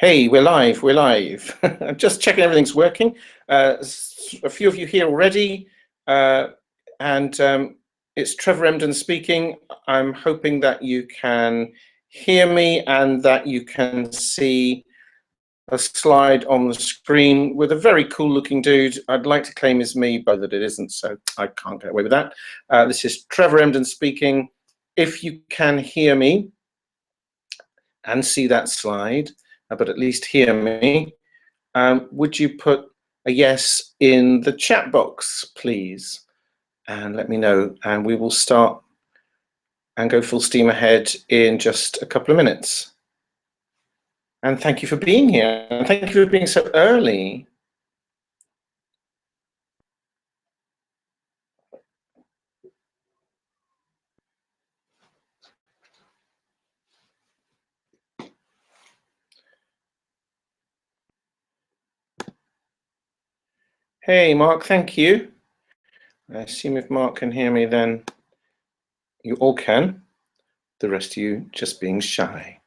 Hey, we're live, we're live. I'm just checking everything's working. A few of you here already, and it's Trevor Emden speaking. I'm hoping that you can hear me and that you can see a slide on the screen with a very cool looking dude. I'd like to claim is me, but that it isn't, so I can't get away with that. This is Trevor Emden speaking. If you can hear me and see that slide, but at least hear me, would you put a yes in the chat box, please? And let me know, and we will start and go full steam ahead in just a couple of minutes. And thank you for being here, and thank you for being so early. Hey, Mark, thank you. I assume if Mark can hear me, then you all can. The rest of you just being shy.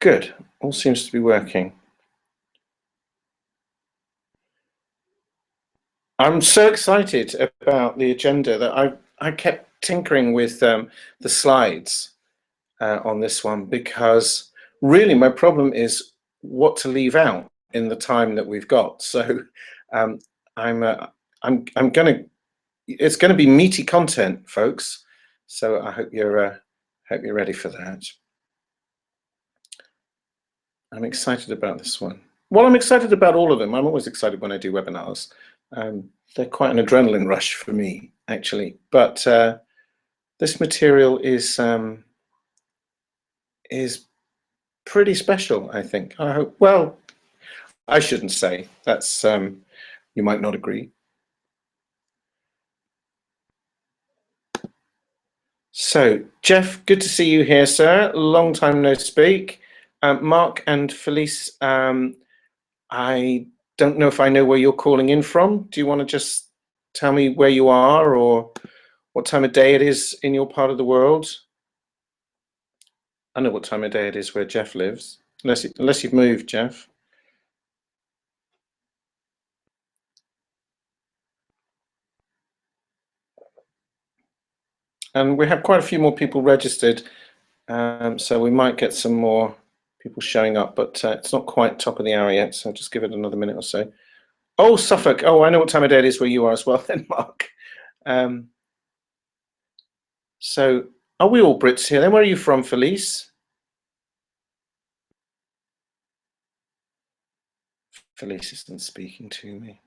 Good, all seems to be working. I'm so excited about the agenda that I kept tinkering with the slides on this one, because really my problem is what to leave out in the time that we've got. So it's gonna be meaty content, folks. So I hope you're ready for that. I'm excited about this one. Well, I'm excited about all of them. I'm always excited when I do webinars. They're quite an adrenaline rush for me, actually. But this material is pretty special, I think. I hope. Well, I shouldn't say. That's you might not agree. So, Jeff, good to see you here, sir. Long time no speak. Mark and Felice, I don't know if I know where you're calling in from. Do you want to just tell me where you are or what time of day it is in your part of the world? I know what time of day it is where Jeff lives, unless you've moved, Jeff. And we have quite a few more people registered, so we might get some more people showing up, but it's not quite top of the hour yet, so just give it another minute or so. Oh, Suffolk. Oh, I know what time of day it is where you are as well then, Mark. So are we all Brits here then? Where are you from, Felice? Felice isn't speaking to me.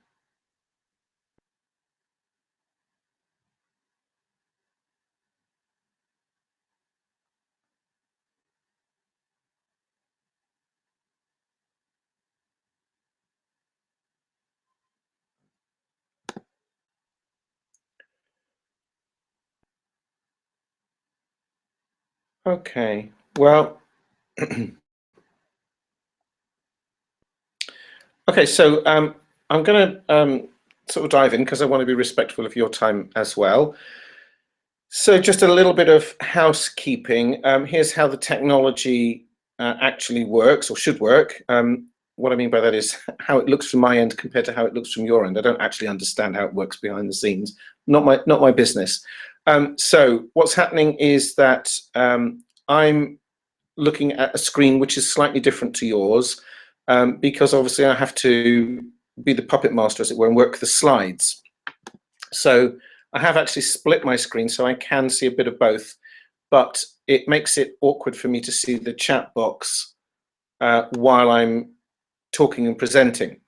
Okay, well, okay, so I'm going to sort of dive in because I want to be respectful of your time as well. So just a little bit of housekeeping. Here's how the technology actually works or should work. What I mean by that is how it looks from my end compared to how it looks from your end. I don't actually understand how it works behind the scenes. Not my business. So what's happening is that I'm looking at a screen which is slightly different to yours, because obviously I have to be the puppet master, as it were, and work the slides. So I have actually split my screen so I can see a bit of both, but it makes it awkward for me to see the chat box while I'm talking and presenting.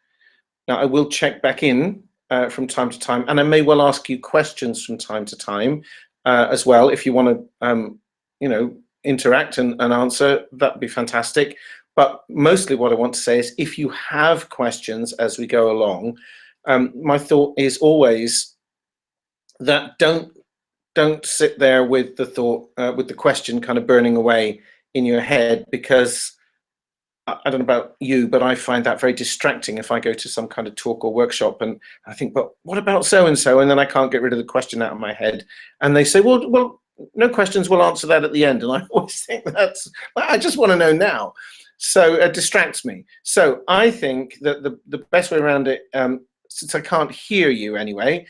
Now I will check back in from time to time, and I may well ask you questions from time to time as well. If you want to, you know, interact and answer, that'd be fantastic. But mostly what I want to say is if you have questions as we go along, my thought is always that don't sit there with the thought, with the question kind of burning away in your head, because I don't know about you, but I find that very distracting if I go to some kind of talk or workshop and I think, but what about so-and-so? And then I can't get rid of the question out of my head. And they say, well, no questions, we'll answer that at the end. And I always think I just want to know now. So it distracts me. So I think that the best way around it, since I can't hear you anyway,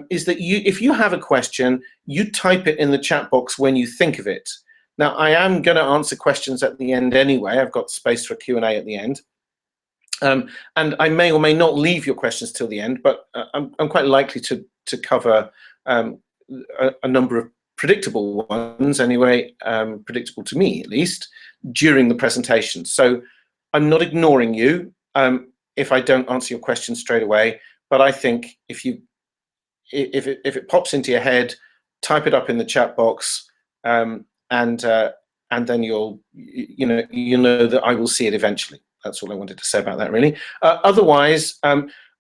is that if you have a question, you type it in the chat box when you think of it. Now, I am going to answer questions at the end anyway. I've got space for Q&A at the end. And I may or may not leave your questions till the end, but I'm quite likely to cover a number of predictable ones anyway, predictable to me at least, during the presentation. So I'm not ignoring you if I don't answer your question straight away, but I think if it pops into your head, type it up in the chat box, and then you'll know that I will see it eventually. That's all I wanted to say about that, really. Otherwise,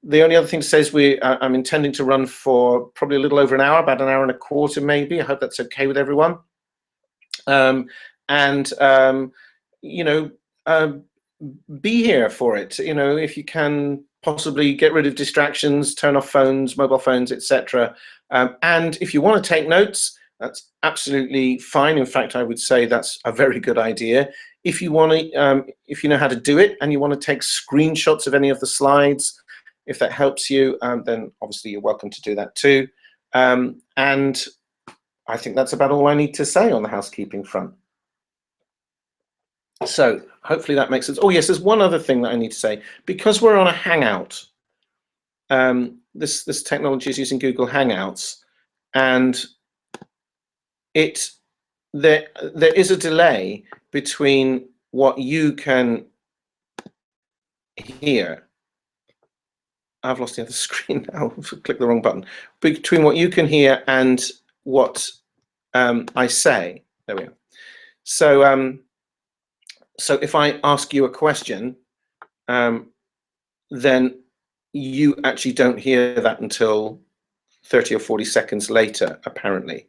the only other thing to say is I'm intending to run for probably a little over an hour, about an hour and a quarter, maybe. I hope that's okay with everyone. Be here for it. If you can possibly get rid of distractions, turn off phones, mobile phones, etc. And if you want to take notes, that's absolutely fine. In fact, I would say that's a very good idea. If you want to, if you know how to do it and you want to take screenshots of any of the slides, if that helps you, then obviously you're welcome to do that too. And I think that's about all I need to say on the housekeeping front. So hopefully that makes sense. Oh yes, there's one other thing that I need to say. Because we're on a Hangout, this technology is using Google Hangouts, and there is a delay between what you can hear. I've lost the other screen now. Click the wrong button. Between what you can hear and what I say. There we go. So if I ask you a question, then you actually don't hear that until 30 or 40 seconds later, apparently.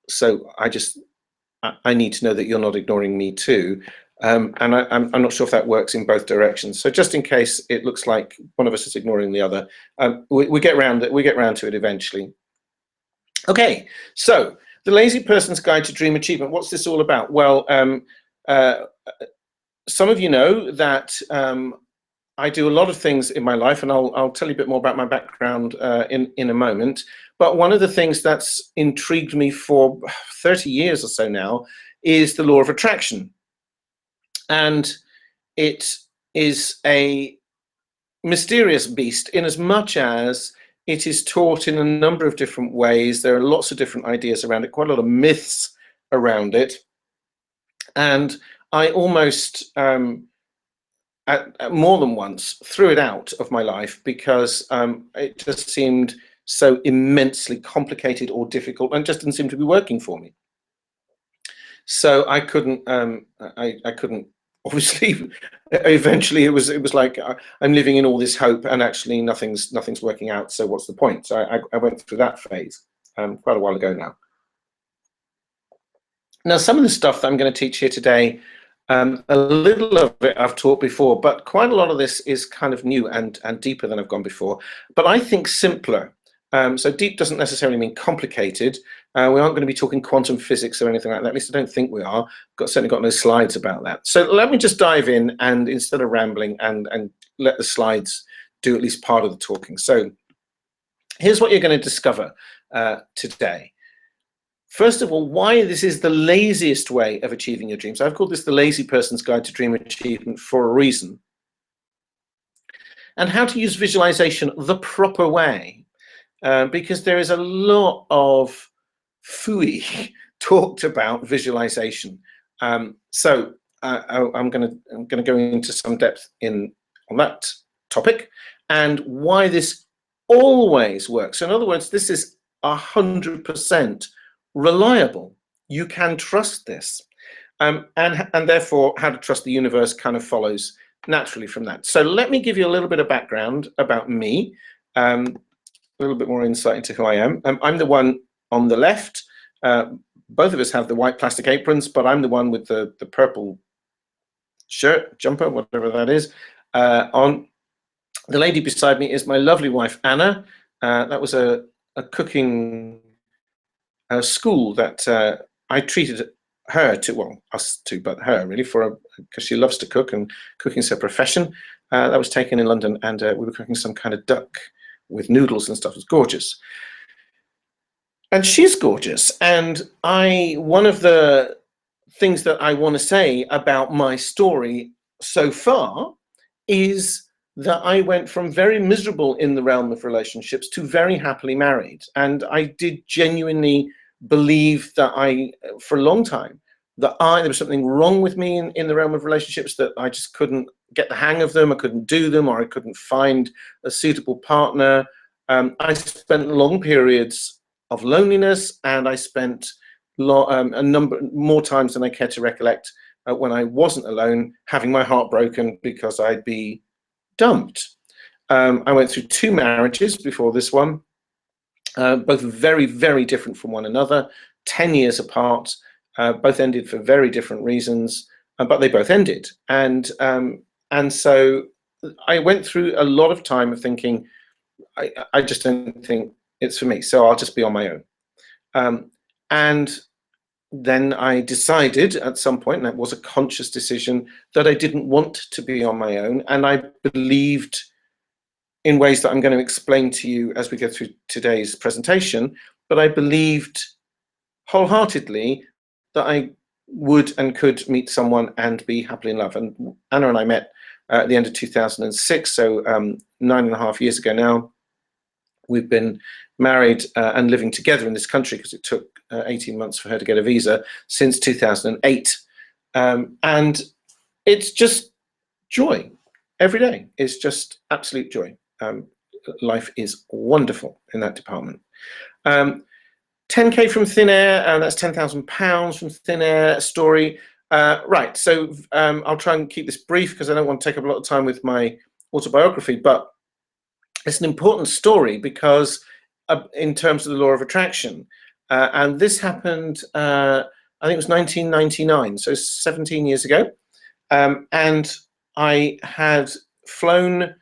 So I need to know that you're not ignoring me too. And I'm not sure if that works in both directions. So just in case it looks like one of us is ignoring the other, we get round to it eventually. Okay, so the Lazy Person's Guide to Dream Achievement. What's this all about? Well, some of you know that I do a lot of things in my life, and I'll tell you a bit more about my background in a moment. But one of the things that's intrigued me for 30 years or so now is the law of attraction. And it is a mysterious beast in as much as it is taught in a number of different ways. There are lots of different ideas around it, quite a lot of myths around it. And I almost, more than once, threw it out of my life because it just seemed so immensely complicated or difficult and just didn't seem to be working for me. So I couldn't, I couldn't, obviously, eventually it was like I'm living in all this hope and actually nothing's working out, so what's the point? So I went through that phase quite a while ago now. Now, some of the stuff that I'm going to teach here today, a little of it I've taught before, but quite a lot of this is kind of new and deeper than I've gone before, but I think simpler. So deep doesn't necessarily mean complicated. We aren't going to be talking quantum physics or anything like that. At least I don't think we are. Certainly got no slides about that. So let me just dive in, and instead of rambling, and let the slides do at least part of the talking. So here's what you're going to discover today. First of all, why this is the laziest way of achieving your dreams. I've called this the Lazy Person's Guide to Dream Achievement for a reason. And how to use visualization the proper way. Because there is a lot of phooey talked about visualization. So I'm going to go into some depth on that topic and why this always works. In other words, this is 100% reliable. You can trust this, and therefore how to trust the universe kind of follows naturally from that. So let me give you a little bit of background about me, a little bit more insight into who I am. I'm the one on the left. Both of us have the white plastic aprons, but I'm the one with the purple shirt, jumper, whatever that is, on. The lady beside me is my lovely wife, Anna. That was a cooking school that I treated her to, well, us too, but her really, because she loves to cook and cooking's her profession. That was taken in London, and we were cooking some kind of duck with noodles and stuff. It was gorgeous. And she's gorgeous. And one of the things that I want to say about my story so far is that I went from very miserable in the realm of relationships to very happily married. And I did genuinely believe that for a long time, that there was something wrong with me in the realm of relationships, that I just couldn't get the hang of them, I couldn't do them, or I couldn't find a suitable partner. I spent long periods of loneliness, and I spent a number more times than I care to recollect when I wasn't alone, having my heart broken because I'd be dumped. I went through 2 marriages before this one, both very, very different from one another, 10 years apart, both ended for very different reasons, but they both ended. And so I went through a lot of time of thinking, I just don't think it's for me, so I'll just be on my own. And then I decided at some point, and that was a conscious decision, that I didn't want to be on my own. And I believed, in ways that I'm going to explain to you as we go through today's presentation, but I believed wholeheartedly that I would and could meet someone and be happily in love. And Anna and I met at the end of 2006, so 9.5 years ago now. We've been married and living together in this country, because it took 18 months for her to get a visa, since 2008. And it's just joy every day. It's just absolute joy. Life is wonderful in that department. 10K from thin air, and that's £10,000 from thin air story. Right, so I'll try and keep this brief because I don't want to take up a lot of time with my autobiography, but it's an important story because in terms of the law of attraction, and this happened, I think it was 1999, so 17 years ago, and I had flown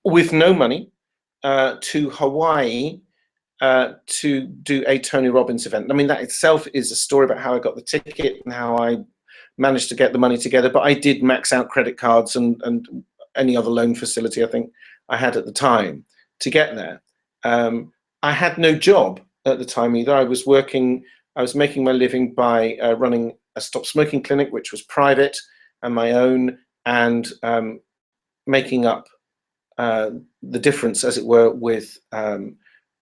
with no money to Hawaii to do a Tony Robbins event. I mean, that itself is a story about how I got the ticket and how I managed to get the money together, but I did max out credit cards and any other loan facility I think I had at the time to get there. I had no job at the time either. I was making my living by running a stop smoking clinic, which was private and my own, and making up the difference, as it were, with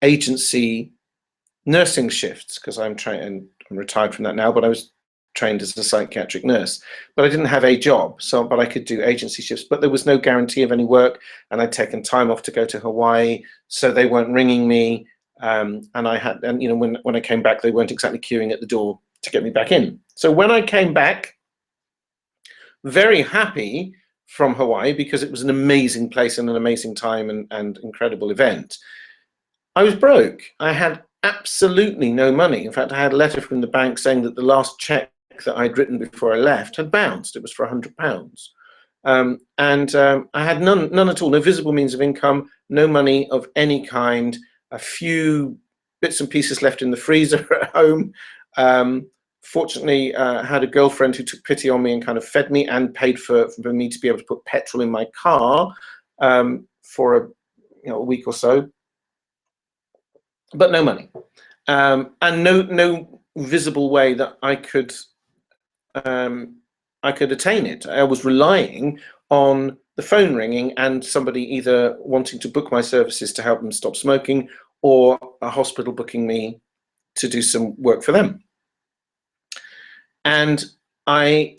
agency nursing shifts, because I'm retired from that now, but I was trained as a psychiatric nurse, but I didn't have a job, but I could do agency shifts, but there was no guarantee of any work, and I'd taken time off to go to Hawaii, so they weren't ringing me, and you know, when I came back, they weren't exactly queuing at the door to get me back in. So when I came back, very happy from Hawaii, because it was an amazing place and an amazing time and incredible event, I was broke. I had absolutely no money. In fact, I had a letter from the bank saying that the last check that I'd written before I left had bounced. It was for £100. I had none at all, no visible means of income, no money of any kind, a few bits and pieces left in the freezer at home. Fortunately, I had a girlfriend who took pity on me and kind of fed me and paid for me to be able to put petrol in my car for a week or so, but no money, and no visible way that I could attain it. I was relying on the phone ringing and somebody either wanting to book my services to help them stop smoking, or a hospital booking me to do some work for them. And I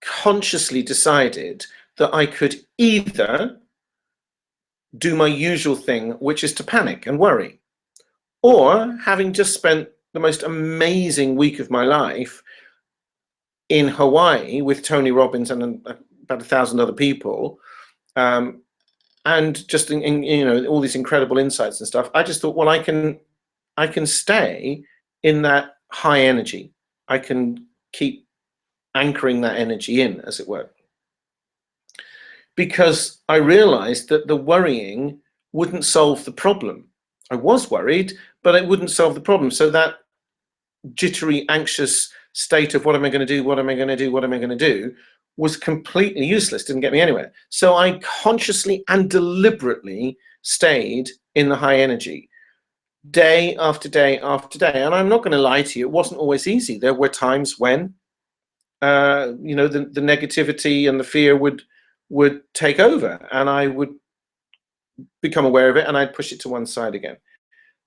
consciously decided that I could either do my usual thing, which is to panic and worry, or, having just spent the most amazing week of my life in Hawaii with Tony Robbins and about 1,000 other people, and just in all these incredible insights and stuff, I just thought, well, I can stay in that high energy. I can keep anchoring that energy in, as it were, because I realized that the worrying wouldn't solve the problem. I was worried, but it wouldn't solve the problem. So that jittery, anxious state of what am I going to do, what am I going to do, what am I going to do, was completely useless, didn't get me anywhere. So I consciously and deliberately stayed in the high energy, day after day after day. And I'm not going to lie to you, it wasn't always easy. There were times when, you know, the negativity and the fear would take over, and I would become aware of it and I'd push it to one side again.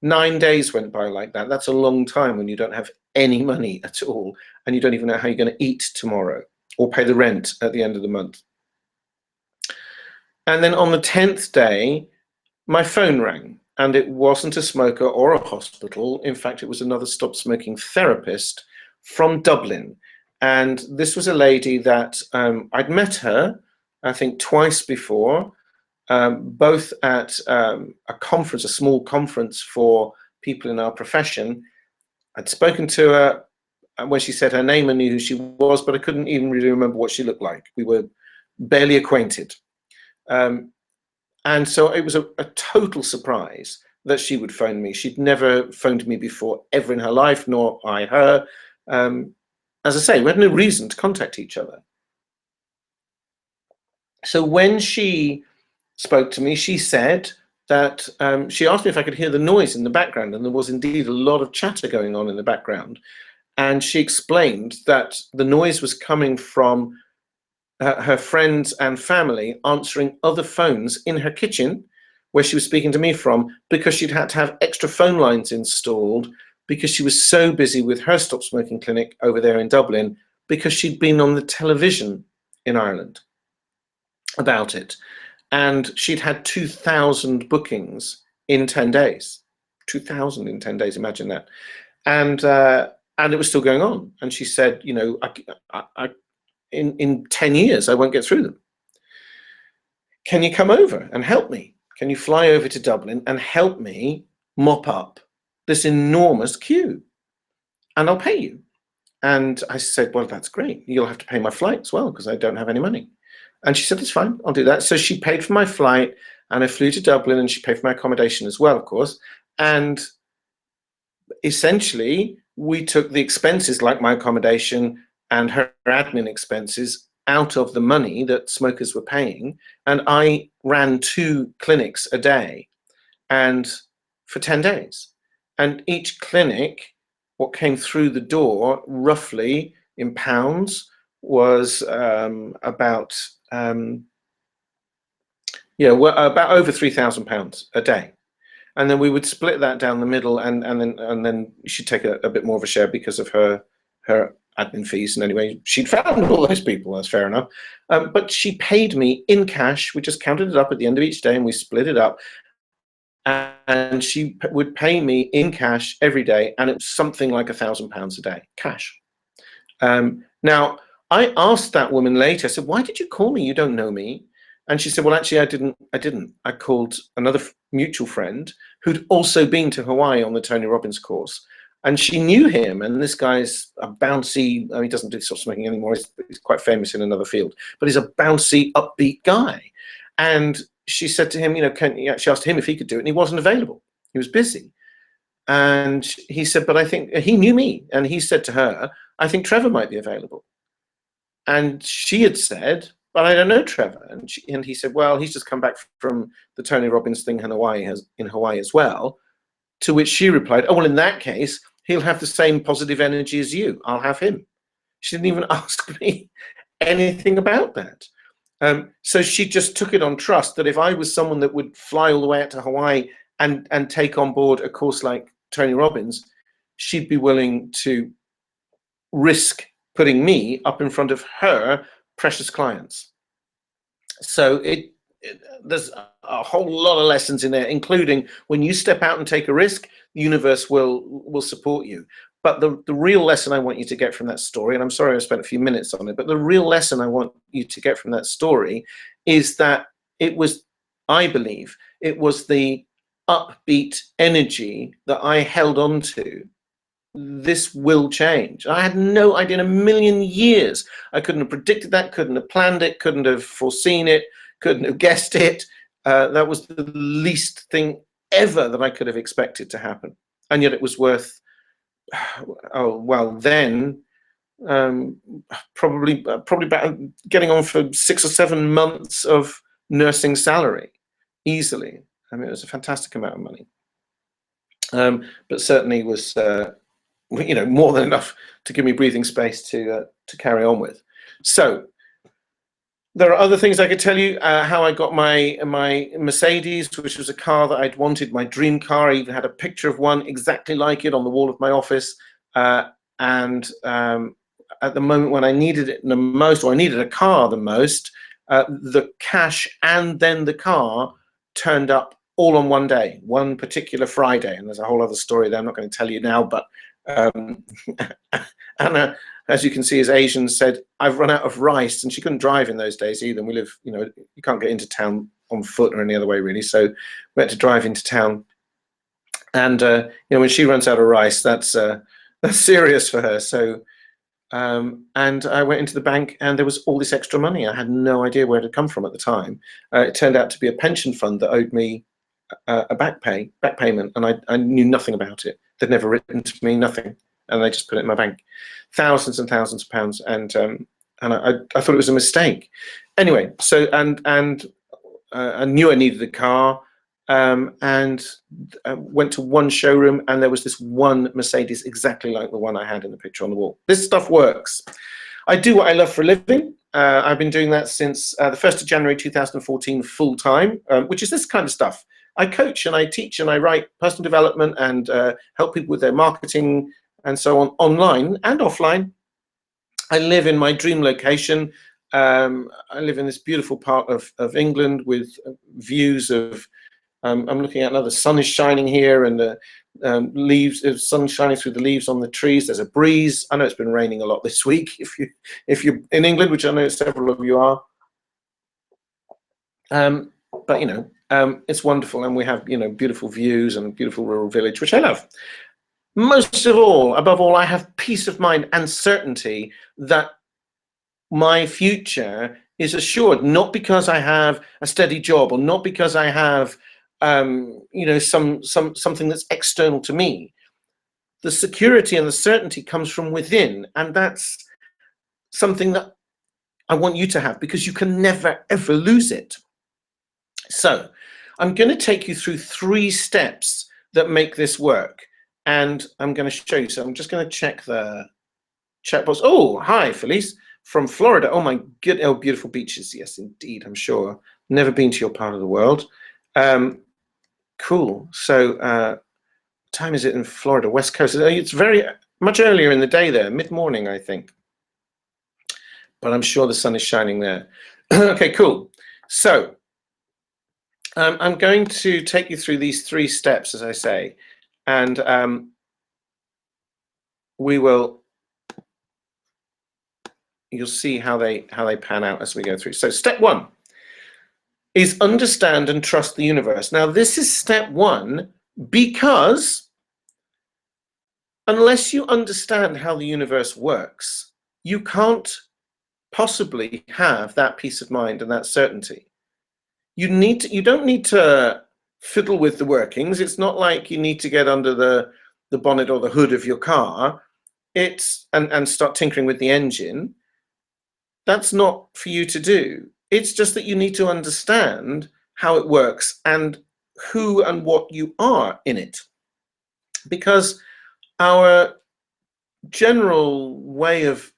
9 days went by like that. That's a long time when you don't have any money at all and you don't even know how you're going to eat tomorrow or pay the rent at the end of the month. And then on the 10th day, my phone rang, and it wasn't a smoker or a hospital. In fact, it was another stop smoking therapist from Dublin. And this was a lady that I'd met her, I think, twice before, both at a conference, a small conference for people in our profession. I'd spoken to her when she said her name. I knew who she was, but I couldn't even really remember what she looked like. We were barely acquainted. And so it was a total surprise that she would phone me. She'd never phoned me before, ever in her life, nor I her. As I say, we had no reason to contact each other. So when she spoke to me, she said that she asked me if I could hear the noise in the background, and there was indeed a lot of chatter going on in the background. And she explained that the noise was coming from her friends and family answering other phones in her kitchen, where she was speaking to me from, because she'd had to have extra phone lines installed because she was so busy with her stop smoking clinic over there in Dublin, because she'd been on the television in Ireland about it. And she'd had 2,000 bookings in 10 days. 2,000 in 10 days, imagine that. And it was still going on. And she said, you know, in 10 years, I won't get through them. Can you come over and help me? Can you fly over to Dublin and help me mop up this enormous queue? And I'll pay you. And I said, well, that's great. You'll have to pay my flight as well, because I don't have any money. And she said, it's fine, I'll do that. So she paid for my flight, and I flew to Dublin, and she paid for my accommodation as well, of course. And essentially, we took the expenses, like my accommodation and her admin expenses, out of the money that smokers were paying. And I ran 2 clinics a day, and for 10 days. And each clinic, what came through the door, roughly in pounds, was about about over £3,000 a day. And then we would split that down the middle, and then she'd take a bit more of a share because of her admin fees. And anyway, she'd found all those people, that's fair enough. But she paid me in cash. We just counted it up at the end of each day and we split it up. And she would pay me in cash every day, and it was something like £1,000 a day, cash. Now, I asked that woman later, I said, why did you call me? You don't know me. And she said, well, actually, I didn't. I called another mutual friend who'd also been to Hawaii on the Tony Robbins course. And she knew him, and this guy's a bouncy, I mean, he doesn't do stop smoking anymore, he's quite famous in another field, but he's a bouncy, upbeat guy. And she said to him, you know, she asked him if he could do it, and he wasn't available. He was busy. And he said, but I think, he knew me, and he said to her, I think Trevor might be available. And she had said, but I don't know Trevor. And he said, well, he's just come back from the Tony Robbins thing in Hawaii as well. To which she replied, oh, well, in that case, he'll have the same positive energy as you. I'll have him. She didn't even ask me anything about that. So she just took it on trust that if I was someone that would fly all the way out to Hawaii and take on board a course like Tony Robbins, she'd be willing to risk putting me up in front of her precious clients. So there's a whole lot of lessons in there, including when you step out and take a risk, the universe will support you. But the real lesson I want you to get from that story, and I'm sorry I spent a few minutes on it, but the real lesson I want you to get from that story is that it was, I believe, it was the upbeat energy that I held on to. This will change. I had no idea in a million years. I couldn't have predicted that, couldn't have planned it, couldn't have foreseen it, couldn't have guessed it. That was the least thing ever that I could have expected to happen. And yet it was worth oh well, then probably about getting on for 6 or 7 months of nursing salary easily. I mean, it was a fantastic amount of money, but certainly was more than enough to give me breathing space to carry on with. So there are other things I could tell you. How I got my Mercedes, which was a car that I'd wanted, my dream car. I even had a picture of one exactly like it on the wall of my office. And at the moment when I needed it the most, or I needed a car the most, the cash and then the car turned up all on one day, one particular Friday. And there's a whole other story there I'm not going to tell you now, but Anna, as you can see, is Asian, said, I've run out of rice, and she couldn't drive in those days either. And we live, you can't get into town on foot or any other way really. So we had to drive into town. And, when she runs out of rice, that's serious for her. So, and I went into the bank and there was all this extra money. I had no idea where it had come from at the time. It turned out to be a pension fund that owed me a back payment, and I knew nothing about it. They'd never written to me, nothing, and they just put it in my bank, thousands and thousands of pounds, and I thought it was a mistake. Anyway, so and I knew I needed a car, and went to one showroom, and there was this one Mercedes exactly like the one I had in the picture on the wall. This stuff works. I do what I love for a living. I've been doing that since the 1st of January 2014 full time, which is this kind of stuff. I coach and I teach and I write personal development and help people with their marketing and so on, online and offline. I live in my dream location. I live in this beautiful part of England with views of, I'm looking at now, the sun is shining here, and the leaves, sun shining through the leaves on the trees. There's a breeze. I know it's been raining a lot this week if you're in England, which I know several of you are. But it's wonderful, and we have beautiful views and beautiful rural village, which I love. Most of all, above all, I have peace of mind and certainty that my future is assured, not because I have a steady job or not because I have something that's external to me. The security and the certainty comes from within, and that's something that I want you to have, because you can never ever lose it. So I'm going to take you through 3 steps that make this work, and I'm going to show you. So I'm just going to check the chat box. Oh, hi, Felice from Florida. Oh my good, oh, beautiful beaches. Yes, indeed, I'm sure. Never been to your part of the world. Cool. So time is it in Florida? West Coast. It's very much earlier in the day there, mid-morning, I think. But I'm sure the sun is shining there. Okay, cool. So I'm going to take you through these 3 steps, as I say, and you'll see how they pan out as we go through. So step 1 is understand and trust the universe. Now, this is step 1 because unless you understand how the universe works, you can't possibly have that peace of mind and that certainty. You don't need to fiddle with the workings. It's not like you need to get under the bonnet or the hood of your car. And start tinkering with the engine. That's not for you to do. It's just that you need to understand how it works and who and what you are in it. Because our general way of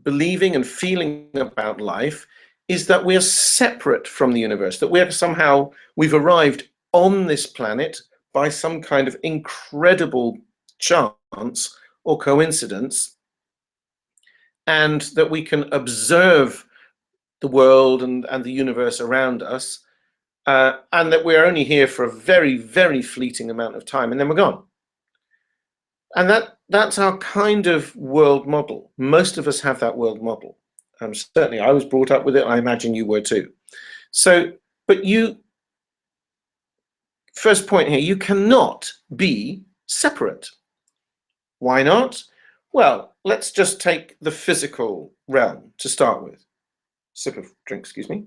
believing and feeling about life is that we are separate from the universe, that we've arrived on this planet by some kind of incredible chance or coincidence, and that we can observe the world and the universe around us, and that we're only here for a very, very fleeting amount of time, and then we're gone. And that's our kind of world model. Most of us have that world model. Certainly I was brought up with it. I imagine you were too. So, but first point here, you cannot be separate. Why not? Well, let's just take the physical realm to start with. Sip of drink, excuse me.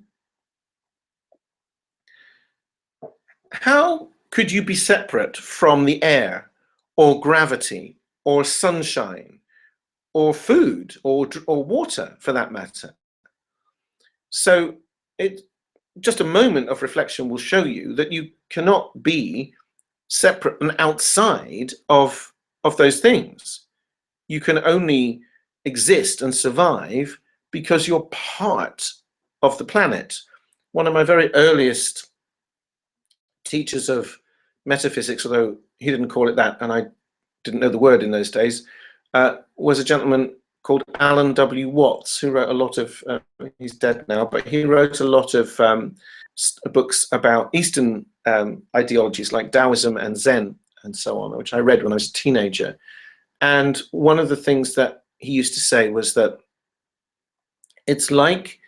How could you be separate from the air or gravity, or sunshine, or food, or water, for that matter. So just a moment of reflection will show you that you cannot be separate and outside of those things. You can only exist and survive because you're part of the planet. One of my very earliest teachers of metaphysics, although he didn't call it that, and I didn't know the word in those days, was a gentleman called Alan W. Watts, who wrote a lot of, he's dead now, but he wrote a lot of books about Eastern ideologies like Taoism and Zen and so on, which I read when I was a teenager. And one of the things that he used to say was that it's like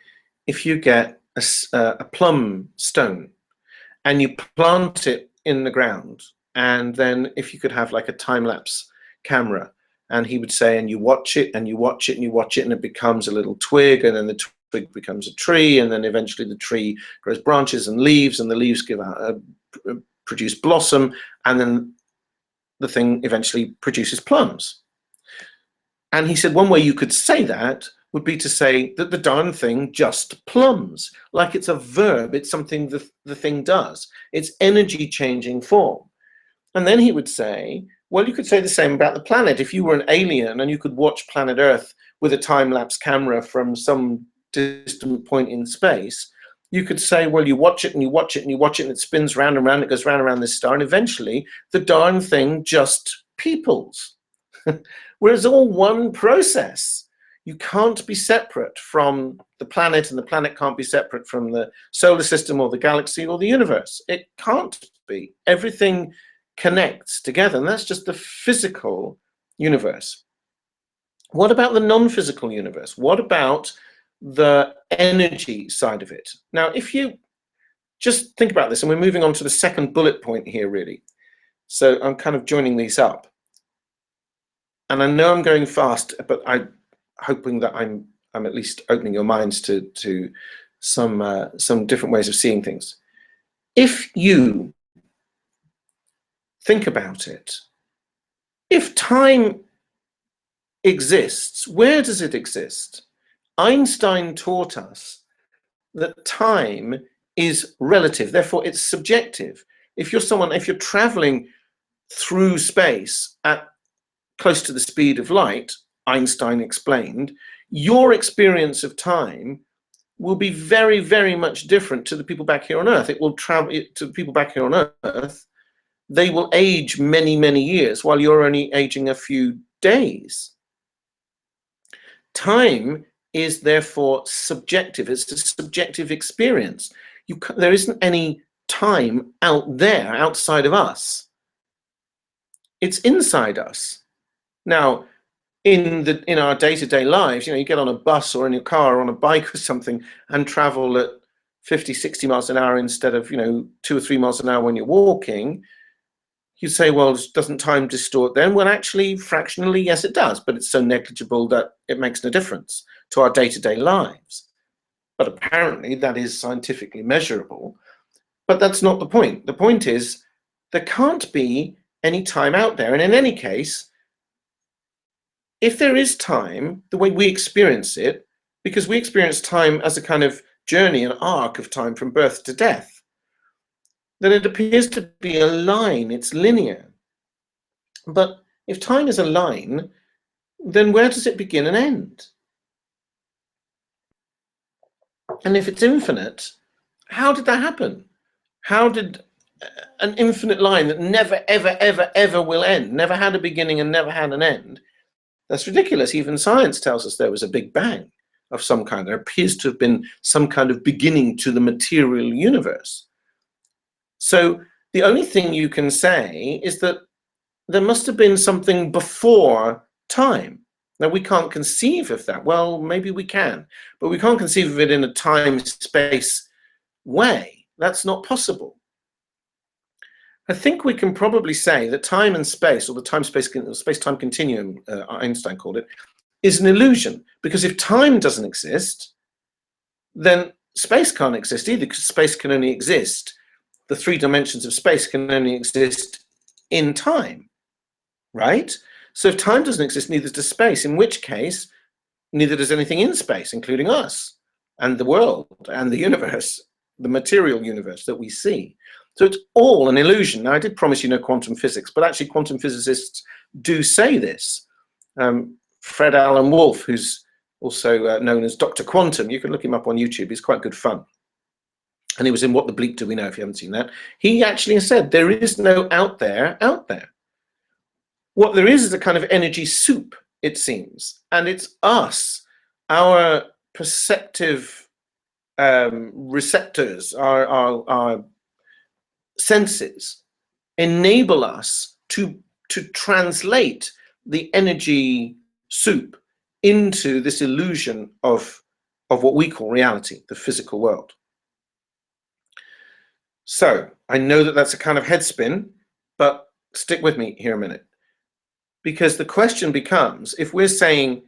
if you get a plum stone and you plant it in the ground, and then if you could have like a time-lapse camera, and he would say, and you watch it and you watch it and you watch it, and it becomes a little twig, and then the twig becomes a tree, and then eventually the tree grows branches and leaves, and the leaves give out produce blossom, and then the thing eventually produces plums. And he said one way you could say that would be to say that the darn thing just plums, like it's a verb, it's something the thing does, it's energy changing form. And then he would say, well, you could say the same about the planet. If you were an alien and you could watch planet Earth with a time-lapse camera from some distant point in space, you could say, well, you watch it and you watch it and you watch it, and it spins round and round, it goes round and round this star, and eventually the darn thing just peoples. Whereas all one process. You can't be separate from the planet, and the planet can't be separate from the solar system or the galaxy or the universe. It can't be. Everything connects together, and that's just the physical universe. What about the non-physical universe? What about the energy side of it? Now, if you just think about this, and we're moving on to the second bullet point here, really. So I'm kind of joining these up. And I know I'm going fast, but I'm hoping that I'm at least opening your minds to some different ways of seeing things. If you think about it, if time exists, where does it exist? Einstein taught us that time is relative, therefore it's subjective. If you're traveling through space at close to the speed of light, Einstein explained, your experience of time will be very, very much different to the people back here on Earth. It will travel to the people back here on Earth. They will age many, many years while you're only aging a few days. Time is therefore subjective. It's a subjective experience. There isn't any time out there, outside of us. It's inside us. Now, in our day-to-day lives, you get on a bus or in your car or on a bike or something and travel at 50, 60 miles an hour instead of 2 or 3 miles an hour when you're walking. You say, well, doesn't time distort then? Well, actually, fractionally, yes, it does, but it's so negligible that it makes no difference to our day-to-day lives. But apparently that is scientifically measurable. But that's not the point. The point is there can't be any time out there. And in any case, if there is time, the way we experience it, because we experience time as a kind of journey, an arc of time from birth to death, then it appears to be a line, it's linear. But if time is a line, then where does it begin and end? And if it's infinite, how did that happen? How did an infinite line that never, ever, ever, ever will end, never had a beginning and never had an end? That's ridiculous. Even science tells us there was a big bang of some kind. There appears to have been some kind of beginning to the material universe. So the only thing you can say is that there must have been something before time. Now, we can't conceive of that. Well, maybe we can, but we can't conceive of it in a time-space way. That's not possible. I think we can probably say that time and space, or the space-time continuum, Einstein called it, is an illusion. Because if time doesn't exist, then space can't exist either, because space can only exist. The 3 dimensions of space can only exist in time. right? So if time doesn't exist, neither does space, in which case, neither does anything in space, including us and the world and the universe, the material universe that we see. So it's all an illusion. Now, I did promise you no quantum physics, but actually quantum physicists do say this. Fred Alan Wolf, who's also known as Dr. Quantum, you can look him up on YouTube, he's quite good fun. And he was in What the Bleep Do We Know, if you haven't seen that. He actually said there is no out there. What there is a kind of energy soup, it seems, and it's us, our perceptive receptors, our senses enable us to translate the energy soup into this illusion of what we call reality, the physical world. So I know that that's a kind of head spin, but stick with me here a minute. Because the question becomes, if we're saying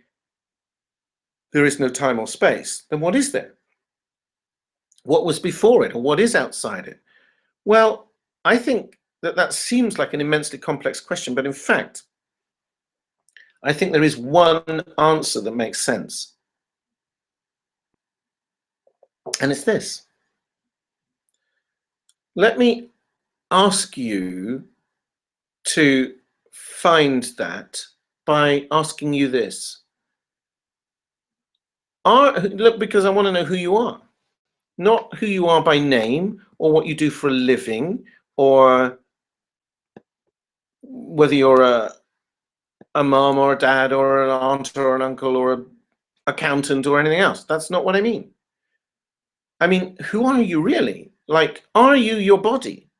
there is no time or space, then what is there? What was before it, or what is outside it? Well, I think that seems like an immensely complex question, but in fact, I think there is one answer that makes sense. And it's this. Let me ask you to find that by asking you this. Look, because I want to know who you are. Not who you are by name or what you do for a living or whether you're a mom or a dad or an aunt or an uncle or an accountant or anything else. That's not what I mean. I mean, who are you really? Like, are you your body?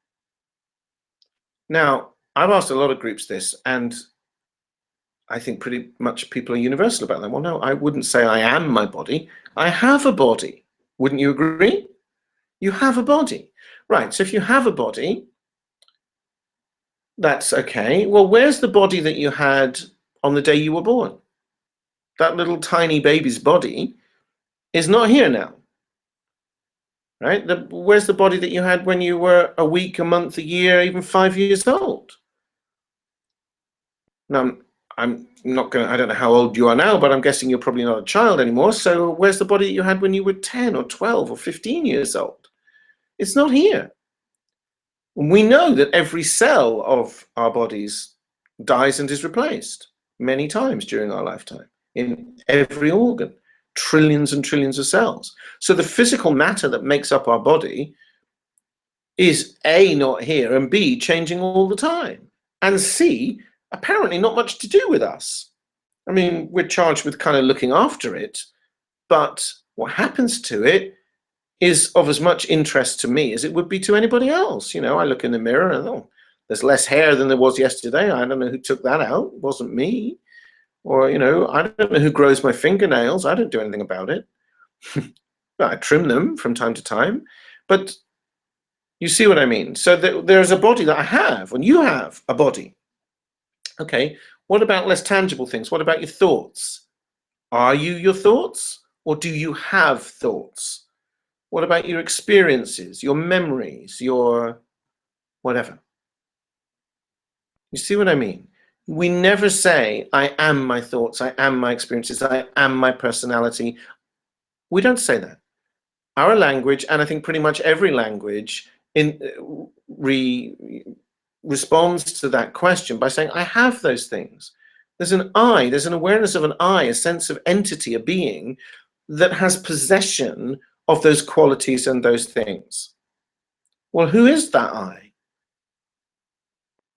Now, I've asked a lot of groups this, and I think pretty much people are universal about that. Well, no, I wouldn't say I am my body. I have a body. Wouldn't you agree? You have a body. Right, so if you have a body, that's okay. Well, where's the body that you had on the day you were born? That little tiny baby's body is not here now. Right? Where's the body that you had when you were a week, a month, a year, even 5 years old? Now, I'm not going to, I don't know how old you are now, but I'm guessing you're probably not a child anymore. So where's the body that you had when you were 10 or 12 or 15 years old? It's not here. We know that every cell of our bodies dies and is replaced many times during our lifetime in every organ, trillions and trillions of cells. So the physical matter that makes up our body is A, not here, and B, changing all the time, and C, apparently not much to do with us. I mean, we're charged with kind of looking after it, but what happens to it is of as much interest to me as it would be to anybody else. You know, I look in the mirror and, oh, there's less hair than there was yesterday. I don't know who took that out. It wasn't me. Or, you know, I don't know who grows my fingernails. I don't do anything about it. I trim them from time to time. But you see what I mean? So there's a body that I have, and you have a body. Okay, what about less tangible things? What about your thoughts? Are you your thoughts, or do you have thoughts? What about your experiences, your memories, your whatever? You see what I mean? We never say, I am my thoughts, I am my experiences, I am my personality. We don't say that. Our language, and I think pretty much every language, responds to that question by saying, I have those things. There's an I, there's an awareness of an I, a sense of entity, a being that has possession of those qualities and those things. Well, who is that I?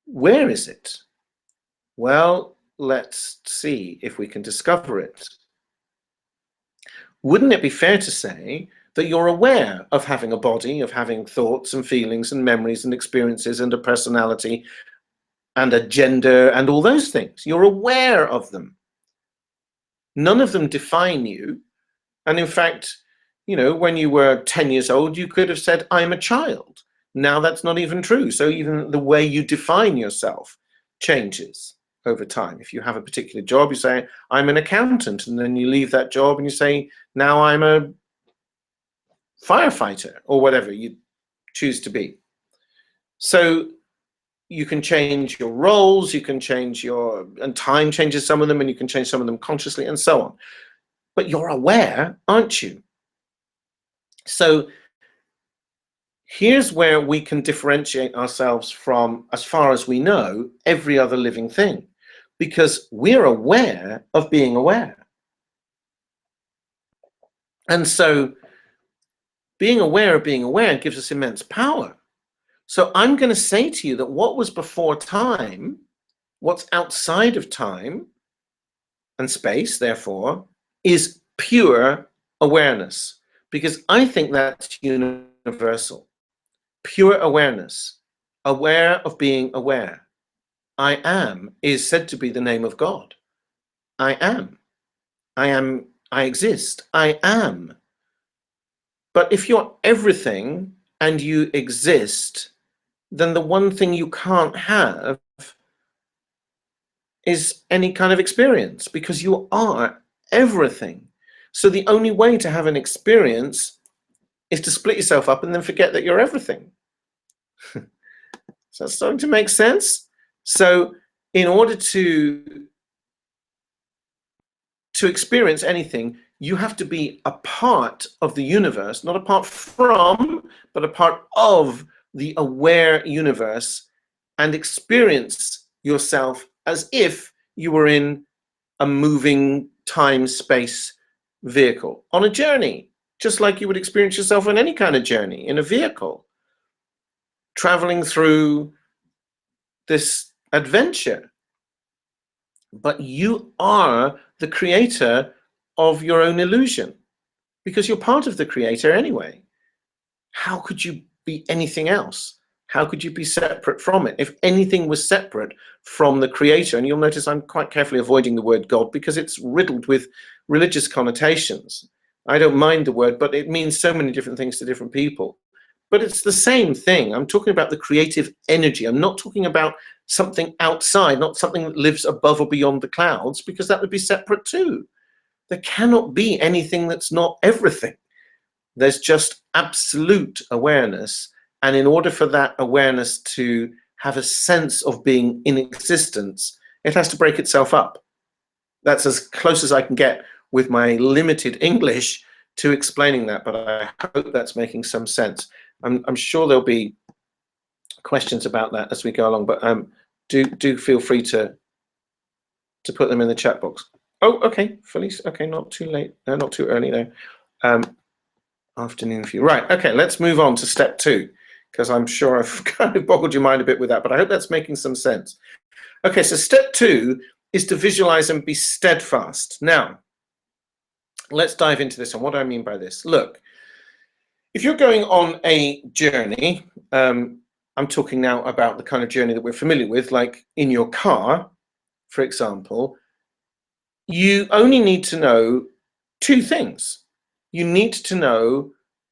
Where is it? Well, let's see if we can discover it. Wouldn't it be fair to say that you're aware of having a body, of having thoughts and feelings and memories and experiences and a personality and a gender and all those things? You're aware of them. None of them define you. And in fact, you know, when you were 10 years old, you could have said, I'm a child. Now that's not even true. So even the way you define yourself changes over time. If you have a particular job, you say, I'm an accountant, and then you leave that job and you say, now I'm a firefighter, or whatever you choose to be. So you can change your roles, you can change and time changes some of them, and you can change some of them consciously and so on. But you're aware, aren't you? So here's where we can differentiate ourselves from, as far as we know, every other living thing, because we're aware of being aware. And so being aware gives us immense power. So I'm going to say to you that what was before time, what's outside of time and space, therefore, is pure awareness, because I think that's universal. Pure awareness, aware of being aware. I am is said to be the name of God. I am. I exist. I am. But if you're everything and you exist, then the one thing you can't have is any kind of experience, because you are everything. So the only way to have an experience is to split yourself up and then forget that you're everything. Is that starting to make sense? So in order to experience anything, you have to be a part of the universe, not apart from, but a part of the aware universe, and experience yourself as if you were in a moving time-space vehicle on a journey, just like you would experience yourself on any kind of journey in a vehicle, traveling through this adventure. But you are the creator of your own illusion, because you're part of the creator anyway. How could you be anything else? How could you be separate from it? If anything was separate from the creator, and you'll notice I'm quite carefully avoiding the word God because it's riddled with religious connotations. I don't mind the word, but it means so many different things to different people. But it's the same thing. I'm talking about the creative energy. I'm not talking about something outside, not something that lives above or beyond the clouds, because that would be separate too. There cannot be anything that's not everything. There's just absolute awareness. And in order for that awareness to have a sense of being in existence, it has to break itself up. That's as close as I can get with my limited English to explaining that, but I hope that's making some sense. I'm sure there'll be questions about that as we go along, but do feel free to put them in the chat box. Oh, okay, Felice. Okay, not too late. No, not too early though. Afternoon for you. Right. Okay, let's move on to step 2, because I'm sure I've kind of boggled your mind a bit with that, but I hope that's making some sense. Okay, so step 2 is to visualize and be steadfast. Now, let's dive into this. And what do I mean by this? Look, if you're going on a journey, I'm talking now about the kind of journey that we're familiar with, like in your car, for example, you only need to know 2 things. You need to know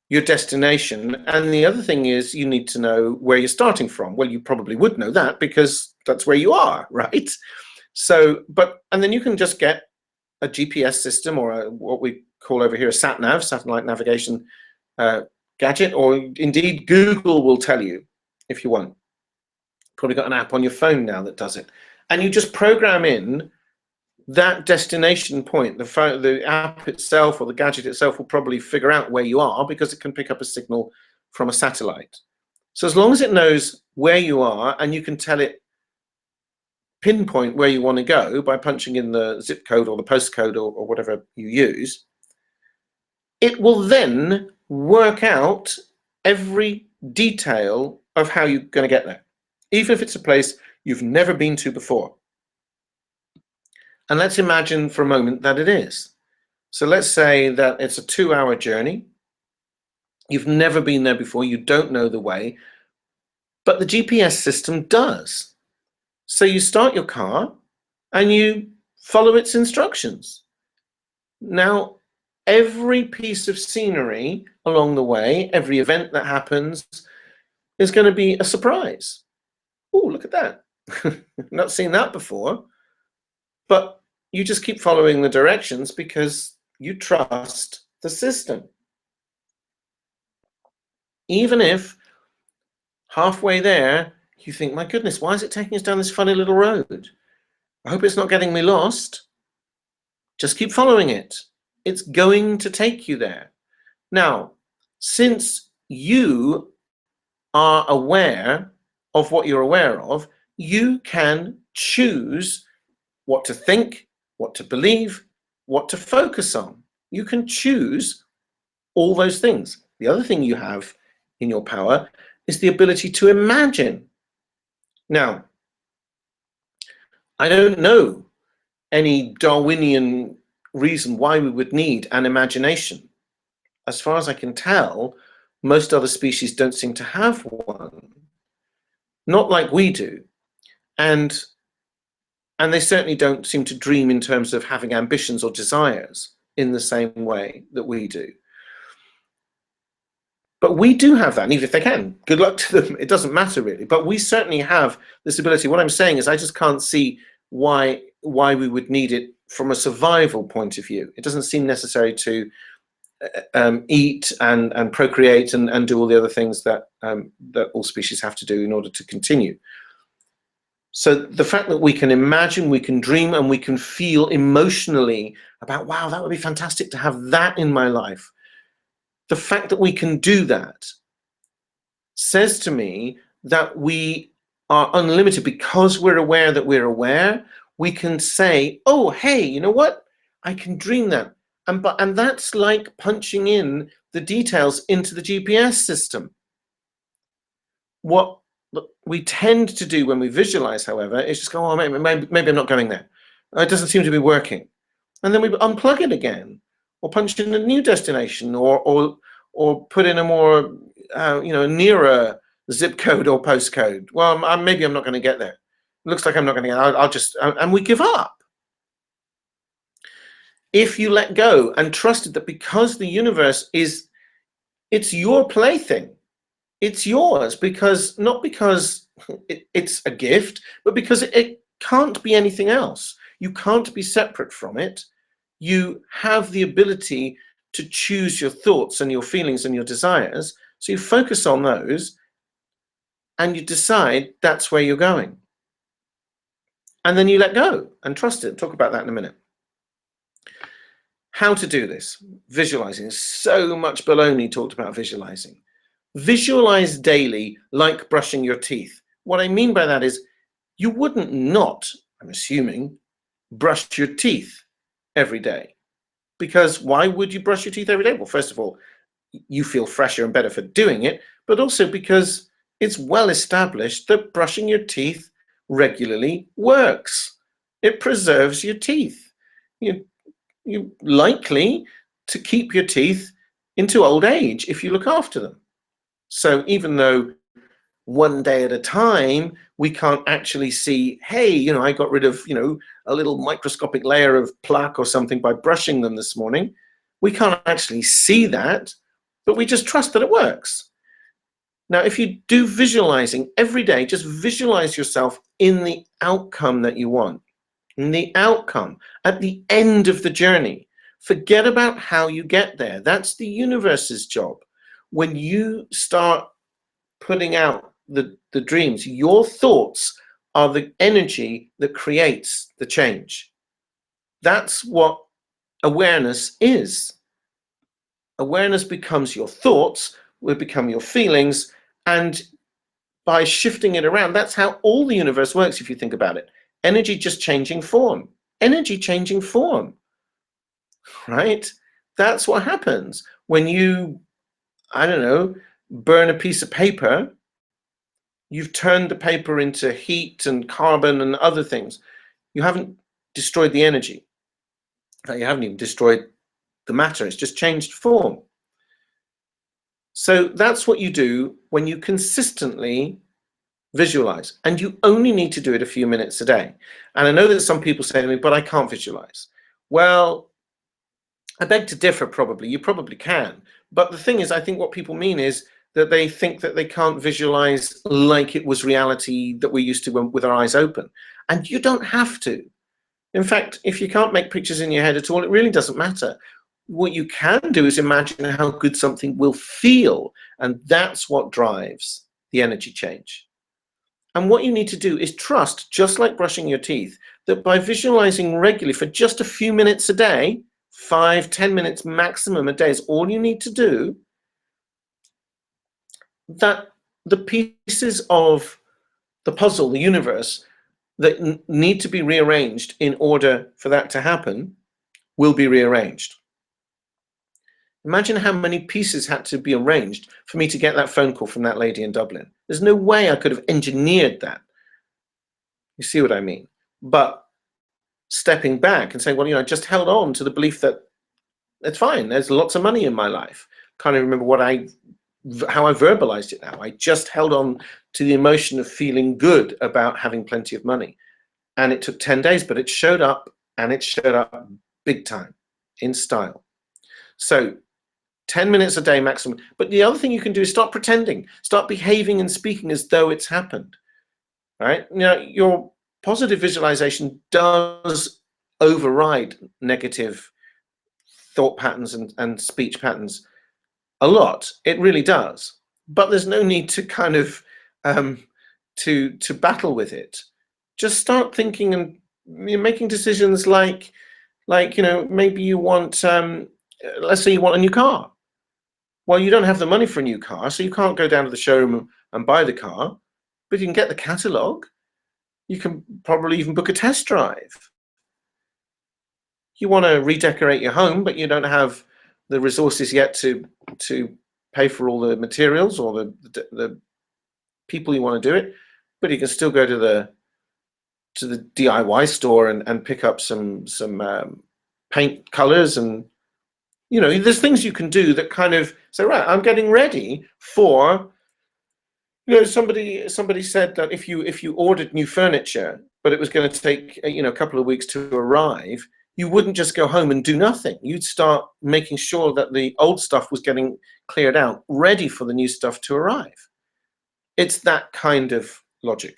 your destination, and the other thing is you need to know where you're starting from. Well, you probably would know that because that's where you are, right? So, and then you can just get a GPS system, or what we call over here a sat-nav, satellite navigation gadget, or indeed Google will tell you if you want. Probably got an app on your phone now that does it. And you just program in that destination point. The app itself or the gadget itself will probably figure out where you are because it can pick up a signal from a satellite. So as long as it knows where you are and you can tell it pinpoint where you want to go by punching in the zip code or the postcode or whatever you use, it will then work out every detail of how you're going to get there, even if it's a place you've never been to before. And let's imagine for a moment that it is. So let's say that it's a 2-hour journey. You've never been there before. You don't know the way, but the GPS system does. So you start your car and you follow its instructions. Now, every piece of scenery along the way, every event that happens is going to be a surprise. Oh, look at that. Not seen that before. But you just keep following the directions because you trust the system. Even if halfway there, you think, my goodness, why is it taking us down this funny little road? I hope it's not getting me lost. Just keep following it. It's going to take you there. Now, since you are aware of what you're aware of, you can choose what to think, what to believe, what to focus on. You can choose all those things. The other thing you have in your power is the ability to imagine. Now, I don't know any Darwinian reason why we would need an imagination. As far as I can tell, most other species don't seem to have one. Not like we do. And they certainly don't seem to dream in terms of having ambitions or desires in the same way that we do. But we do have that, and even if they can, good luck to them. It doesn't matter really. But we certainly have this ability. What I'm saying is I just can't see why we would need it from a survival point of view. It doesn't seem necessary to eat and procreate and do all the other things that that all species have to do in order to continue. So the fact that we can imagine, we can dream, and we can feel emotionally about, wow, that would be fantastic to have that in my life. The fact that we can do that says to me that we are unlimited. Because we're aware that we're aware, we can say, oh, hey, you know what? I can dream that. And that's like punching in the details into the GPS system. What we tend to do when we visualize, however, is just go, oh, maybe I'm not going there. It doesn't seem to be working. And then we unplug it again, or punch in a new destination, or put in a more, nearer zip code or postcode. Well, maybe I'm not going to get there. It looks like I'm not going to get there. I'll just, and we give up. If you let go and trusted that because the universe it's your plaything, it's yours, because not because it's a gift, but because it can't be anything else. You can't be separate from it. You have the ability to choose your thoughts and your feelings and your desires. So you focus on those and you decide that's where you're going. And then you let go and trust it. Talk about that in a minute. How to do this? Visualizing. So much baloney talked about visualizing. Visualize daily like brushing your teeth. What I mean by that is you wouldn't not, I'm assuming, brush your teeth every day. Because why would you brush your teeth every day? Well, first of all, you feel fresher and better for doing it, but also because it's well established that brushing your teeth regularly works. It preserves your teeth. You're likely to keep your teeth into old age if you look after them. So even though one day at a time, we can't actually see, hey, I got rid of, a little microscopic layer of plaque or something by brushing them this morning. We can't actually see that, but we just trust that it works. Now, if you do visualizing every day, just visualize yourself in the outcome that you want, in the outcome at the end of the journey. Forget about how you get there. That's the universe's job. When you start putting out the dreams, your thoughts are the energy that creates the change. That's what awareness is. Awareness becomes your thoughts, will become your feelings, and by shifting it around, that's how all the universe works if you think about it. Energy just changing form. Energy changing form. Right? That's what happens when you, burn a piece of paper. You've turned the paper into heat and carbon and other things. You haven't destroyed the energy. You haven't even destroyed the matter. It's just changed form. So that's what you do when you consistently visualize. And you only need to do it a few minutes a day. And I know that some people say to me, but I can't visualize. Well, I beg to differ probably. You probably can. But the thing is, I think what people mean is that they think that they can't visualize like it was reality that we're used to with our eyes open. And you don't have to. In fact, if you can't make pictures in your head at all, it really doesn't matter. What you can do is imagine how good something will feel. And that's what drives the energy change. And what you need to do is trust, just like brushing your teeth, that by visualizing regularly for just a few minutes a day, 5-10 minutes maximum a day is all you need to do, that the pieces of the puzzle, the universe, that need to be rearranged in order for that to happen will be rearranged. Imagine how many pieces had to be arranged for me to get that phone call from that lady in Dublin. There's no way I could have engineered that. You see what I mean? But stepping back and saying, well, I just held on to the belief that it's fine. There's lots of money in my life. Can't even remember how I verbalized it now. I just held on to the emotion of feeling good about having plenty of money. And it took 10 days, but it showed up, and it showed up big time in style. So 10 minutes a day maximum. But the other thing you can do is start pretending, start behaving and speaking as though it's happened, right? Your positive visualization does override negative thought patterns and speech patterns a lot. It really does. But there's no need to kind of to battle with it. Just start thinking and making decisions like maybe you want, let's say you want a new car. Well, you don't have the money for a new car, so you can't go down to the showroom and buy the car, but you can get the catalogue. You can probably even book a test drive. You want to redecorate your home, but you don't have the resources yet to pay for all the materials or the people you want to do it, but you can still go to the DIY store and pick up some paint colors, and there's things you can do that kind of say, right, I'm getting ready for, somebody said that if you ordered new furniture, but it was going to take a couple of weeks to arrive, you wouldn't just go home and do nothing. You'd start making sure that the old stuff was getting cleared out, ready for the new stuff to arrive. It's that kind of logic.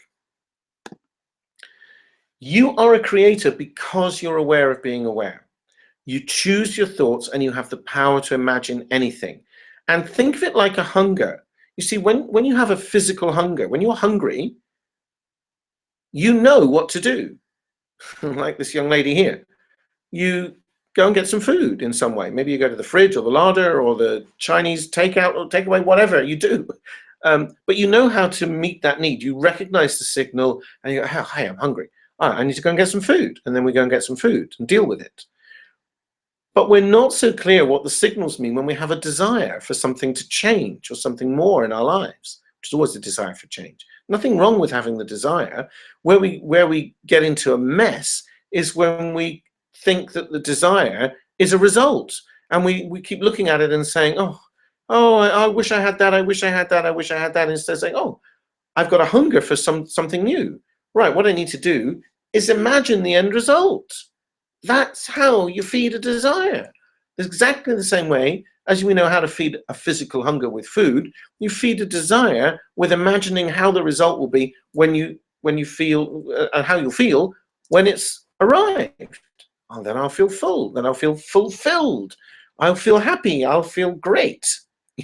You are a creator because you're aware of being aware. You choose your thoughts and you have the power to imagine anything. And think of it like a hunger. You see, when you have a physical hunger, when you're hungry, you know what to do. Like this young lady here. You go and get some food in some way. Maybe you go to the fridge or the larder or the Chinese takeout or takeaway, whatever you do. But you know how to meet that need. You recognize the signal and you go, hey, I'm hungry. I need to go and get some food. And then we go and get some food and deal with it. But we're not so clear what the signals mean when we have a desire for something to change or something more in our lives, which is always a desire for change. Nothing wrong with having the desire. Where we get into a mess is when we think that the desire is a result. And we keep looking at it and saying, oh, I wish I had that, I wish I had that, I wish I had that, instead of saying, oh, I've got a hunger for something new. Right, what I need to do is imagine the end result. That's how you feed a desire. It's exactly the same way as we know how to feed a physical hunger with food. You feed a desire with imagining how the result will be when you feel and how you'll feel when it's arrived. Oh, then I'll feel full. Then I'll feel fulfilled. I'll feel happy. I'll feel great.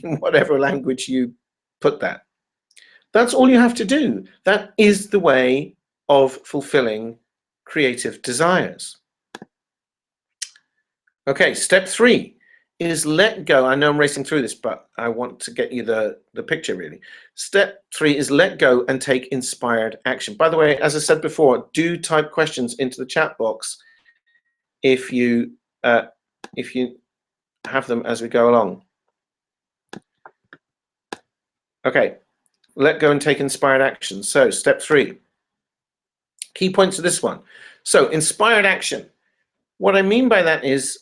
In whatever language you put that. That's all you have to do. That is the way of fulfilling creative desires. Okay, step 3 is let go. I know I'm racing through this, but I want to get you the picture really. Step 3 is let go and take inspired action. By the way, as I said before, do type questions into the chat box if you have them as we go along. Okay, let go and take inspired action. So step 3, key points of this one. So inspired action. What I mean by that is,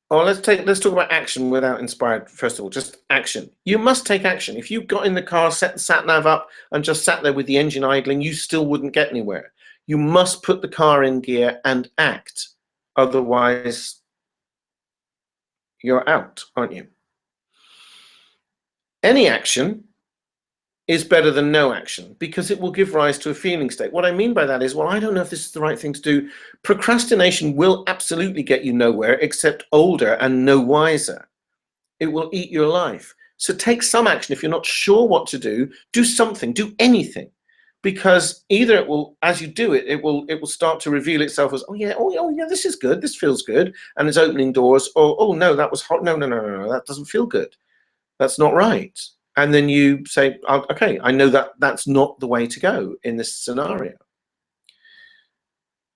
let's talk about action without inspired. First of all, just action. You must take action. If you got in the car, set the sat nav up, and just sat there with the engine idling, you still wouldn't get anywhere. You must put the car in gear and act. Otherwise, you're out, aren't you? Any action is better than no action because it will give rise to a feeling state. What I mean by that is, well, I don't know if this is the right thing to do. Procrastination will absolutely get you nowhere except older and no wiser. It will eat your life. So take some action. If you're not sure what to do something, do anything. because either it will, as you do it, it will start to reveal itself as, oh yeah, this is good, this feels good, and it's opening doors, or oh no, that was hot, no, that doesn't feel good, that's not right. And then you say, oh, okay, I know that that's not the way to go in this scenario.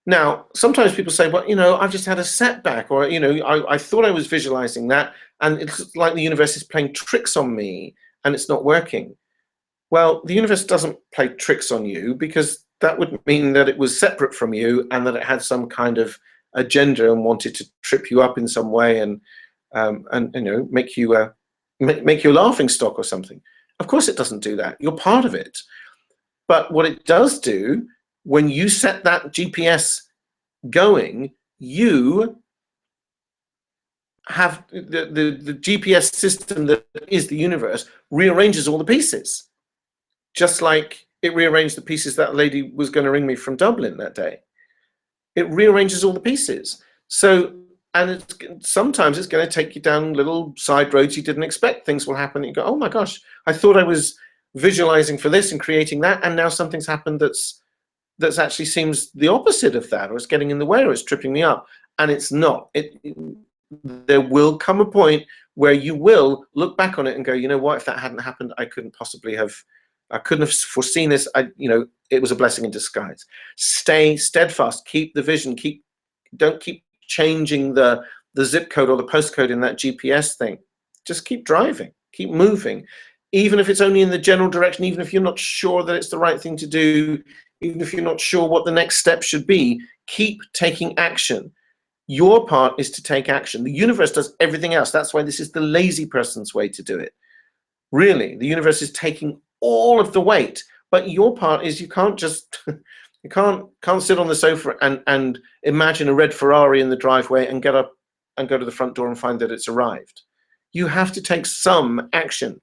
Now, sometimes people say, well, I've just had a setback, or, I thought I was visualizing that, and it's like the universe is playing tricks on me, and it's not working. Well, the universe doesn't play tricks on you, because that would mean that it was separate from you, and that it had some kind of agenda and wanted to trip you up in some way, and make you a laughing stock or something. Of course, it doesn't do that. You're part of it. But what it does do, when you set that GPS going, you have the GPS system that is the universe rearranges all the pieces, just like it rearranged the pieces that lady was going to ring me from Dublin that day. It rearranges all the pieces. So, and sometimes it's going to take you down little side roads you didn't expect. Things will happen and you go, oh my gosh, I thought I was visualizing for this and creating that, and now something's happened that's actually seems the opposite of that, or it's getting in the way, or it's tripping me up. And it's not. There will come a point where you will look back on it and go, you know what, if that hadn't happened, I couldn't have foreseen this. It was a blessing in disguise. Stay steadfast, keep the vision, don't keep changing the zip code or the postcode in that GPS thing. Just keep driving, keep moving, even if it's only in the general direction, even if you're not sure that it's the right thing to do, even if you're not sure what the next step should be, keep taking action. Your part is to take action. The universe does everything else. That's why this is the lazy person's way to do it. Really, the universe is taking all of the weight, but your part is you can't just you can't sit on the sofa and imagine a red Ferrari in the driveway and get up and go to the front door and find that it's arrived. You have to take some action,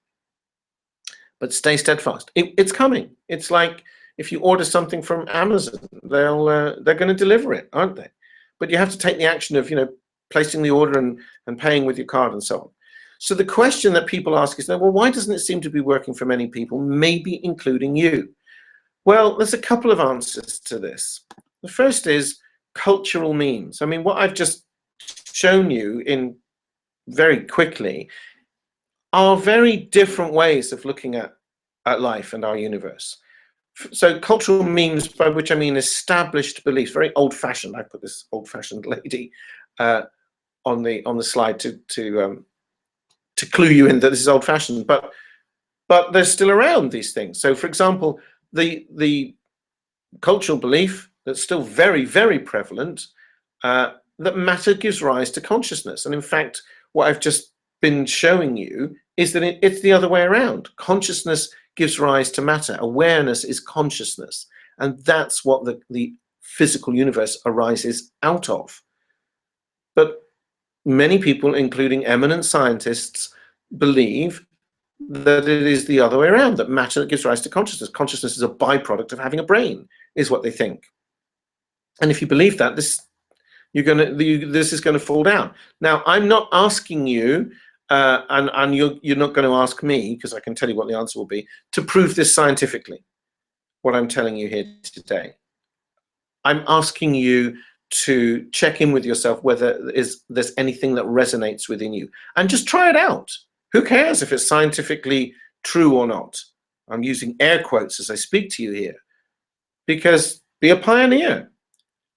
but stay steadfast. It's coming. It's like if you order something from Amazon, they're going to deliver it, aren't they? But you have to take the action of placing the order and paying with your card and so on. So the question that people ask is, well, why doesn't it seem to be working for many people, maybe including you? Well, there's a couple of answers to this. The first is cultural memes. I mean, what I've just shown you in very quickly are very different ways of looking at life and our universe. So cultural memes, by which I mean established beliefs, very old-fashioned. I put this old-fashioned lady on the slide to clue you in that this is old-fashioned, but they're still around, these things. So, for example, the cultural belief that's still very, very prevalent, that matter gives rise to consciousness. And in fact, what I've just been showing you is that it's the other way around. Consciousness gives rise to matter. Awareness is consciousness. And that's what the physical universe arises out of. But many people, including eminent scientists, believe that it is the other way around, that matter that gives rise to consciousness. Consciousness is a byproduct of having a brain, is what they think. And if you believe that, this is going to fall down. Now, I'm not asking you, and you're not going to ask me, because I can tell you what the answer will be, to prove this scientifically, what I'm telling you here today. I'm asking you to check in with yourself whether there's anything that resonates within you, and just try it out. Who cares if it's scientifically true or not? I'm using air quotes as I speak to you here, because be a pioneer.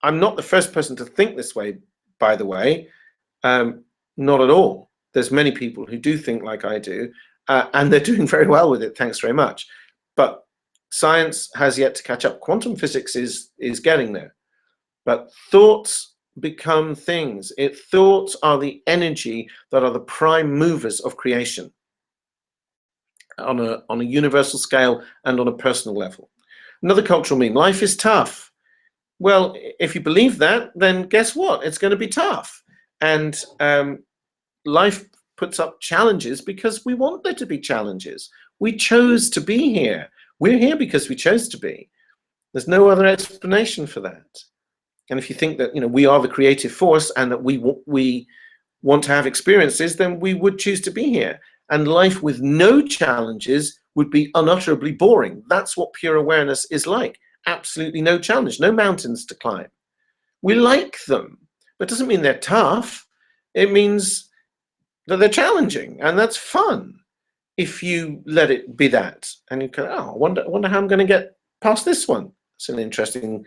I'm not the first person to think this way, by the way, not at all. There's many people who do think like I do, and they're doing very well with it, thanks very much. But science has yet to catch up. Quantum physics is getting there. But thoughts become things. Thoughts are the energy that are the prime movers of creation on a universal scale and on a personal level. Another cultural meme, life is tough. Well, if you believe that, then guess what? It's going to be tough. And life puts up challenges because we want there to be challenges. We chose to be here. We're here because we chose to be. There's no other explanation for that. And if you think that we are the creative force and that we want to have experiences, then we would choose to be here. And life with no challenges would be unutterably boring. That's what pure awareness is like. Absolutely no challenge, no mountains to climb. We like them, but it doesn't mean they're tough. It means that they're challenging, and that's fun if you let it be that. And you go, oh, I wonder how I'm going to get past this one. It's an interesting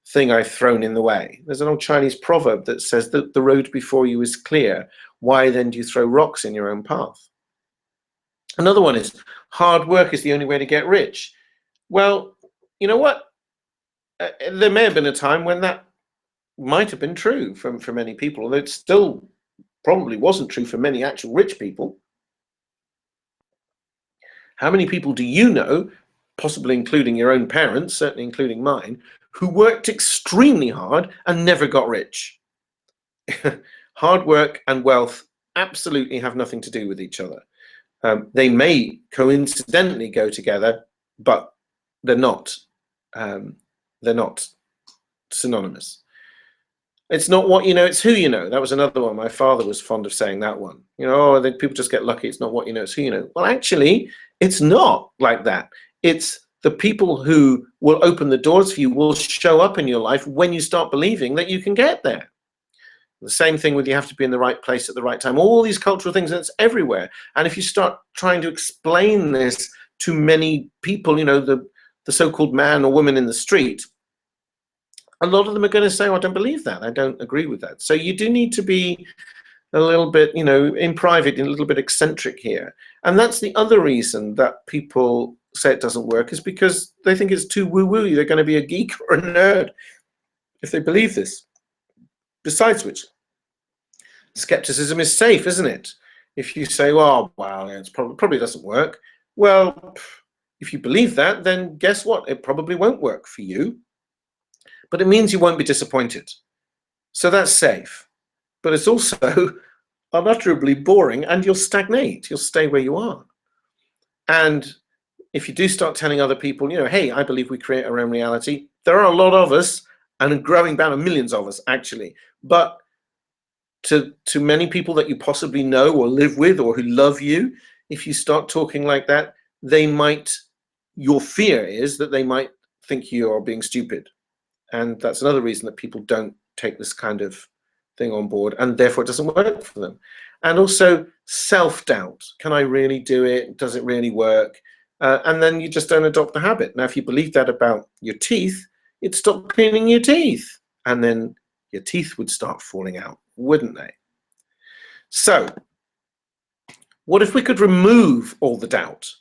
thing I've thrown in the way. There's an old Chinese proverb that says that the road before you is clear. Why then do you throw rocks in your own path? Another one is hard work is the only way to get rich. Well, you know what? There may have been a time when that might have been true for many people, although it still probably wasn't true for many actual rich people. How many people do you know, possibly including your own parents, certainly including mine, who worked extremely hard and never got rich? Hard work and wealth absolutely have nothing to do with each other. They may coincidentally go together, but they're not synonymous. It's not what you know, it's who you know. That was another one. My father was fond of saying that one. You know, oh, people just get lucky. It's not what you know, it's who you know. Well, actually, it's not like that. It's the people who will open the doors for you will show up in your life when you start believing that you can get there. The same thing with you have to be in the right place at the right time. All these cultural things, and it's everywhere. And if you start trying to explain this to many people, you know, the so-called man or woman in the street, a lot of them are going to say, oh, I don't believe that. I don't agree with that. So you do need to be a little bit, you know, in private, a little bit eccentric here. And that's the other reason that people say it doesn't work, is because they think it's too woo-woo. They're going to be a geek or a nerd if they believe this. Besides which, skepticism is safe, isn't it? If you say, well, it probably doesn't work. Well, if you believe that, then guess what? It probably won't work for you. But it means you won't be disappointed. So that's safe. But it's also unutterably boring, and you'll stagnate. You'll stay where you are. And if you do start telling other people, you know, hey, I believe we create our own reality, there are a lot of us, and a growing band of millions of us, actually. But to many people that you possibly know or live with or who love you, if you start talking like that, your fear is that they might think you are being stupid. And that's another reason that people don't take this kind of thing on board, and therefore it doesn't work for them. And also self-doubt. Can I really do it? Does it really work? And then you just don't adopt the habit. Now, if you believe that about your teeth, you'd stop cleaning your teeth, and then your teeth would start falling out, wouldn't they? So what if we could remove all the doubt?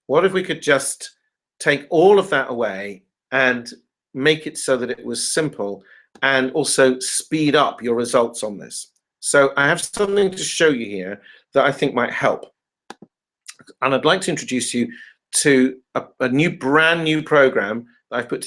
What if we could just take all of that away and make it so that it was simple, and also speed up your results on this? So I have something to show you here that I think might help. And I'd like to introduce you to a brand new program that I've put